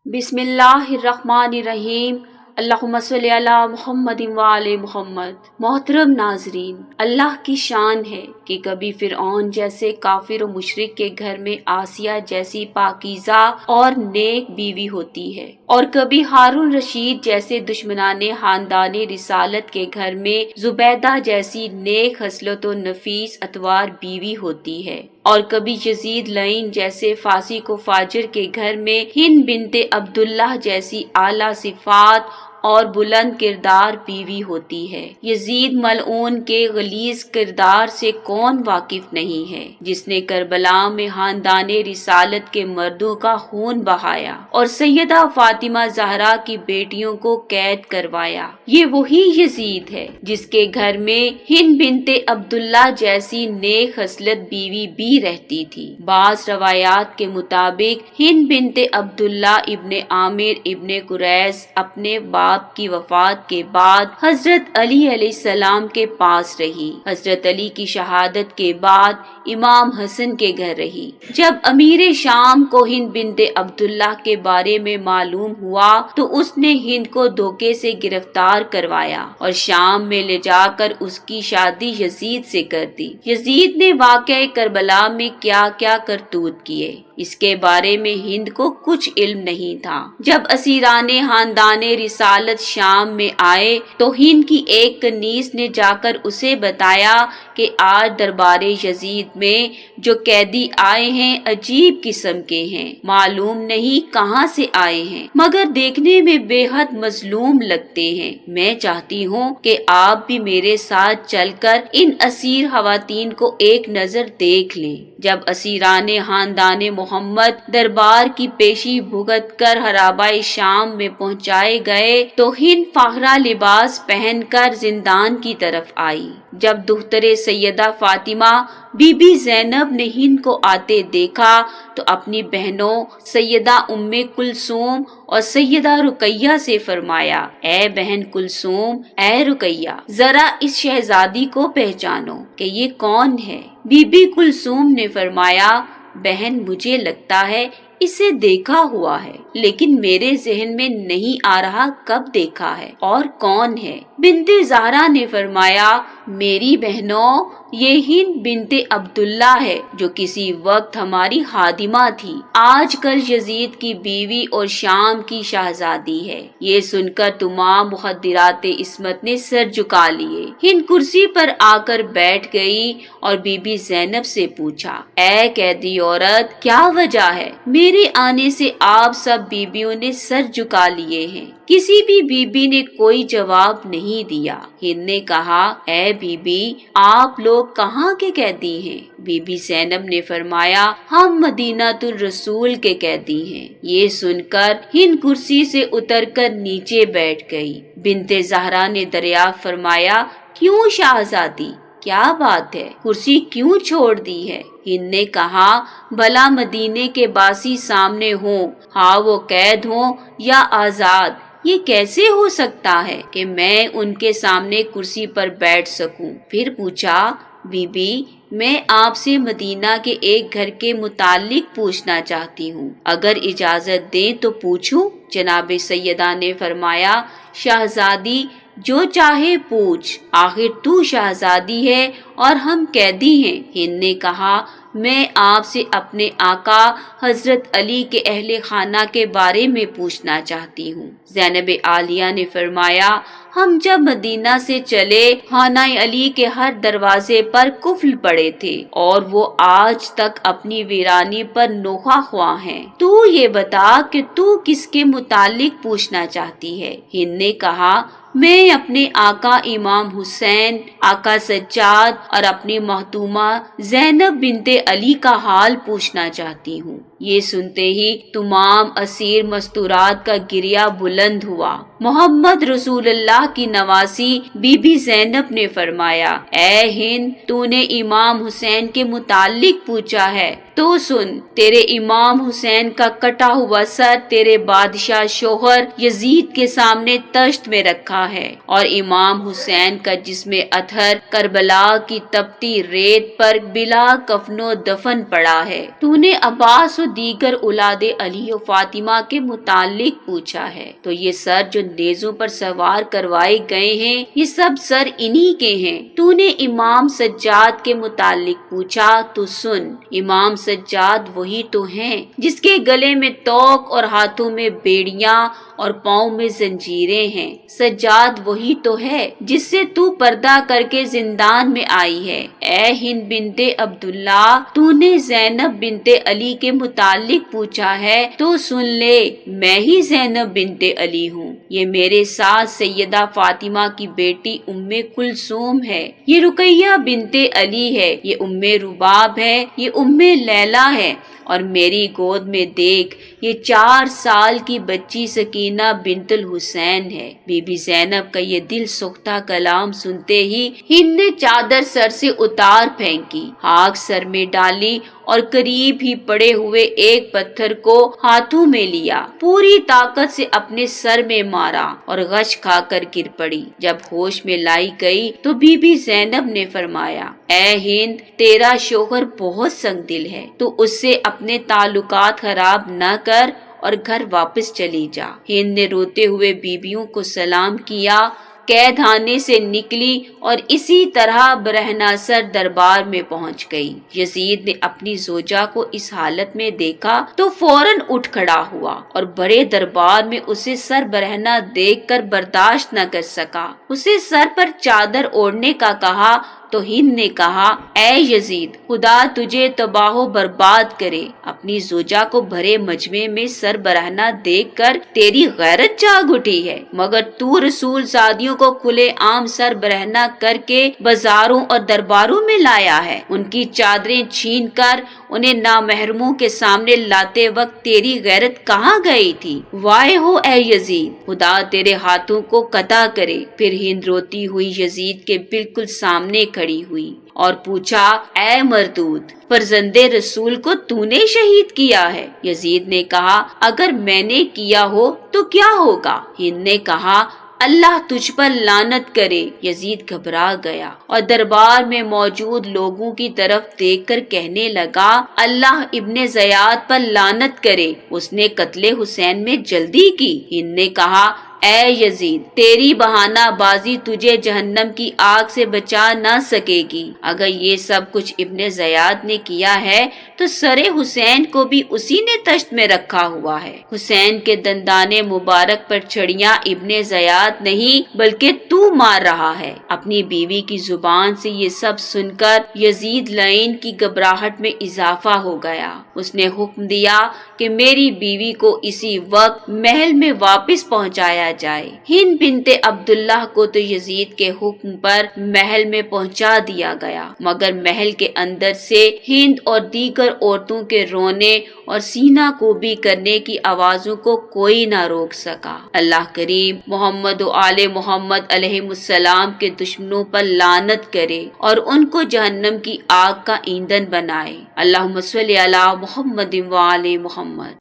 बिस्मिल्लाहिर्रहमानिर्रहीम। अल्लाहुम्मा सल्ली अला मुहम्मद व आले मुहम्मद। मोहतरम नाजरीन, अल्लाह की शान है कि कभी फिरऔन जैसे काफिर और मुशरिक के घर में आसिया जैसी पाकीज़ा और नेक बीवी होती है, और कभी हारून रशीद जैसे दुश्मनाने खानदाने रिसालत के घर में जुबैदा जैसी नेक हसलत और नफीस अतवार बीवी होती है, और कभी यजीद लईन जैसे फासी को फाजिर के घर में हिंद बिनते अब्दुल्लाह जैसी आला सिफात और बुलंद किरदार बीवी होती है। यजीद मलऊन के गलीज किरदार से कौन वाकिफ नहीं है, जिसने करबला में खानदाने रिसालत के मर्दों का खून बहाया और सैयदा फातिमा ज़हरा की बेटियों को कैद करवाया। ये वही यजीद है जिसके घर में हिंद बिनते अब्दुल्ला जैसी नेक हसलत बीवी भी रहती थी। बाज़ रवायात के मुताबिक हिंद बिनते अब्दुल्ला इब्ने आमिर इब्ने कुरैश अपने बाप की वफात के बाद हजरत अली अलैहिस्सलाम के पास रही। हजरत अली की शहादत के बाद इमाम हसन के घर रही। जब अमीर शाम को हिंद बिनते अब्दुल्ला के बारे में मालूम हुआ तो उसने हिंद को धोखे से गिरफ्तार करवाया और शाम में ले जाकर उसकी शादी यजीद से कर दी। यजीद ने वाक़या करबला में क्या क्या करतूत किए, इसके बारे में हिंद को कुछ इल्म नहीं था। जब असीराने खानदाने रिसालत शाम में आए तो हिंद की एक कनीस ने जाकर उसे बताया कि आज दरबारे यजीद में जो कैदी आए हैं अजीब किस्म के हैं, मालूम नहीं कहाँ से आए हैं, मगर देखने में बेहद मजलूम लगते हैं। मैं चाहती हूँ कि आप भी मेरे साथ चलकर इन असीर खवातीन को एक नजर देख लें। जब असीराने खानदाने मोहम्मद दरबार की पेशी भुगत कर हराबाई शाम में पहुंचाए गए तो हिंद फाखरा लिबास पहनकर जिंदान की तरफ आई। जब दुख्तरे सैयदा फातिमा बीबी ज़ैनब ने हिंद को आते देखा तो अपनी बहनों सैयदा उम्मे कुलसूम और सैयदा रुकैया से फरमाया, ए बहन कुलसूम, ए रुकैया, जरा इस शहजादी को पहचानो कि ये कौन है। बीबी कुलसूम ने फरमाया, बहन मुझे लगता है इसे देखा हुआ है, लेकिन मेरे जहन में नहीं आ रहा कब देखा है और कौन है। बिनते ज़हरा ने फरमाया, मेरी बहनों, ये हिंद बिनते अब्दुल्ला है जो किसी वक्त हमारी खादिमा थी, आजकल यजीद की बीवी और शाम की शहजादी है। ये सुनकर तमाम मुखद्दिराते इस्मत ने सर झुका लिए। हिंद कुर्सी पर आकर बैठ गई और बीबी ज़ैनब से पूछा, ए कैदी औरत, क्या वजह है? मेरे आने से आप सब बीबियों ने सर झुका लिए हैं। किसी भी बीबी ने कोई जवाब नहीं दिया। हिंद ने कहा, ए बीबी, आप लोग कहाँ के कैदी हैं? बीबी ज़ैनब ने फरमाया, हम मदीनातुल रसूल के कैदी हैं। ये सुनकर हिंद कुर्सी से उतरकर नीचे बैठ गई। बिनते ज़हरा ने दरियाफ्त फरमाया, क्यों शहजादी, क्या बात है, कुर्सी क्यों छोड़ दी है? हिंद ने कहा, भला मदीने के बासी सामने हो, हाँ वो कैद हो या आजाद, ये कैसे हो सकता है कि मैं उनके सामने कुर्सी पर बैठ सकूं? फिर पूछा, बीबी, मैं आपसे मदीना के एक घर के मुतालिक पूछना चाहती हूँ, अगर इजाजत दें तो पूछूं? जनाबे सैयदा ने फरमाया, शहजादी, जो चाहे पूछ, आखिर तू शहजादी है और हम कैदी हैं। हिंद ने कहा, मैं आपसे अपने आका हजरत अली के अहले खाना के बारे में पूछना चाहती हूँ। ज़ैनब आलिया ने फरमाया, हम जब मदीना से चले खाना अली के हर दरवाजे पर कुफ्ल पड़े थे और वो आज तक अपनी वीरानी पर नोखा ख्वाह हैं। तू ये बता कि तू किसके मुतालिक पूछना चाहती है? हिंद ने कहा, मैं अपने आका इमाम हुसैन, आका सज्जाद और अपनी महतूमा ज़ैनब बिनते अली का हाल पूछना चाहती हूँ। ये सुनते ही तमाम असीर मस्तूरात का गिरिया बुलंद हुआ। मोहम्मद रसूलुल्लाह की नवासी बीबी ज़ैनब ने फरमाया, ए हिंद, तूने इमाम हुसैन के मुतालिक पूछा है तो सुन, तेरे इमाम हुसैन का कटा हुआ सर तेरे बादशाह शोहर यजीद के सामने तश्त में रखा है और इमाम हुसैन का जिस्मे अतहर करबला की तपती रेत पर बिला कफनो दफन पड़ा है। तूने अब्बास और دیگر اولاد علی و فاطمہ کے متعلق پوچھا ہے تو یہ سر جو نیزوں پر سوار کروائے گئے ہیں یہ سب سر انہی کے ہیں۔ تو نے امام سجاد کے متعلق پوچھا تو سن، امام سجاد وہی تو ہیں جس کے گلے میں توق اور ہاتھوں میں بیڑیاں اور پاؤں میں زنجیریں ہیں۔ سجاد وہی تو ہے جس سے تو پردہ کر کے زندان میں آئی ہے۔ اے ہند بنت عبداللہ، تو نے زینب بنت علی کے متعلق پوچھا ہے تو سن لے، میں ہی زینب بنت علی ہوں۔ یہ میرے ساتھ سیدہ فاطمہ کی بیٹی ام کلثوم ہے، یہ رقیہ بنت علی ہے، یہ ام رباب ہے، یہ ام لیلہ ہے، اور میری گود میں دیکھ یہ 4 سال کی بچی سکینہ بنت الحسین ہے۔ بی بی زینب کا یہ دل سوختہ کلام سنتے ہی ہند نے چادر سر سے اتار پھینکی، آگ سر میں ڈالی اور قریب ہی پڑے ہوئے ایک پتھر کو ہاتھوں میں لیا، پوری طاقت سے اپنے سر میں مارا اور غش کھا کر گر پڑی۔ جب ہوش میں لائی گئی تو بی بی زینب نے فرمایا، اے ہند، تیرا شوہر بہت سنگ دل ہے، تو اس سے اپنے تعلقات خراب نہ کر اور گھر واپس چلی جا۔ ہند نے روتے ہوئے بیویوں کو سلام کیا، قید خانے سے نکلی اور اسی طرح برہناسر دربار میں پہنچ گئی۔ یزید نے اپنی زوجہ کو اس حالت میں دیکھا تو فوراً اٹھ کھڑا ہوا اور بڑے دربار میں اسے سر برہنہ دیکھ کر برداشت نہ کر سکا، اسے سر پر چادر اوڑھنے کا کہا تو ہند نے کہا، اے یزید، خدا تجھے تباہ و برباد کرے، اپنی زوجہ کو بھرے مجمع میں سر برہنہ دیکھ کر تیری غیرت جاگ اٹھی ہے، مگر تو رسول زادیوں کو کھلے عام سر برہنہ کر کے بازاروں اور درباروں میں لایا ہے۔ ان کی چادریں چھین کر انہیں نامحرموں کے سامنے لاتے وقت تیری غیرت کہاں گئی تھی؟ وائے ہو اے یزید، خدا تیرے ہاتھوں کو قطع کرے۔ پھر ہند روتی ہوئی یزید کے بالکل سامنے کھڑی ہوئی اور پوچھا، اے مردود، فرزند رسول کو تو نے شہید کیا ہے؟ یزید نے کہا، اگر میں نے کیا ہو تو کیا ہوگا؟ ہند نے کہا، اللہ تجھ پر لعنت کرے۔ یزید گھبرا گیا اور دربار میں موجود لوگوں کی طرف دیکھ کر کہنے لگا، اللہ ابن زیاد پر لعنت کرے، اس نے قتل حسین میں جلدی کی۔ ہند نے کہا، اے یزید، تیری بہانہ بازی تجھے جہنم کی آگ سے بچا نہ سکے گی۔ اگر یہ سب کچھ ابن زیاد نے کیا ہے تو سر حسین کو بھی اسی نے تشت میں رکھا ہوا ہے۔ حسین کے دندان مبارک پر چھڑیاں ابن زیاد نہیں بلکہ تو مار رہا ہے۔ اپنی بیوی کی زبان سے یہ سب سن کر یزید لعین کی گھبراہٹ میں اضافہ ہو گیا۔ اس نے حکم دیا کہ میری بیوی کو اسی وقت محل میں واپس پہنچایا جائے۔ ہند بنت عبداللہ کو تو یزید کے حکم پر محل میں پہنچا دیا گیا، مگر محل کے اندر سے ہند اور دیگر عورتوں کے رونے اور سینہ کوبی کرنے کی آوازوں کو کوئی نہ روک سکا۔ اللہ کریم محمد و آل محمد علیہ السلام کے دشمنوں پر لعنت کرے اور ان کو جہنم کی آگ کا ایندھن بنائے۔ اللہم صلی علی محمد و آل محمد۔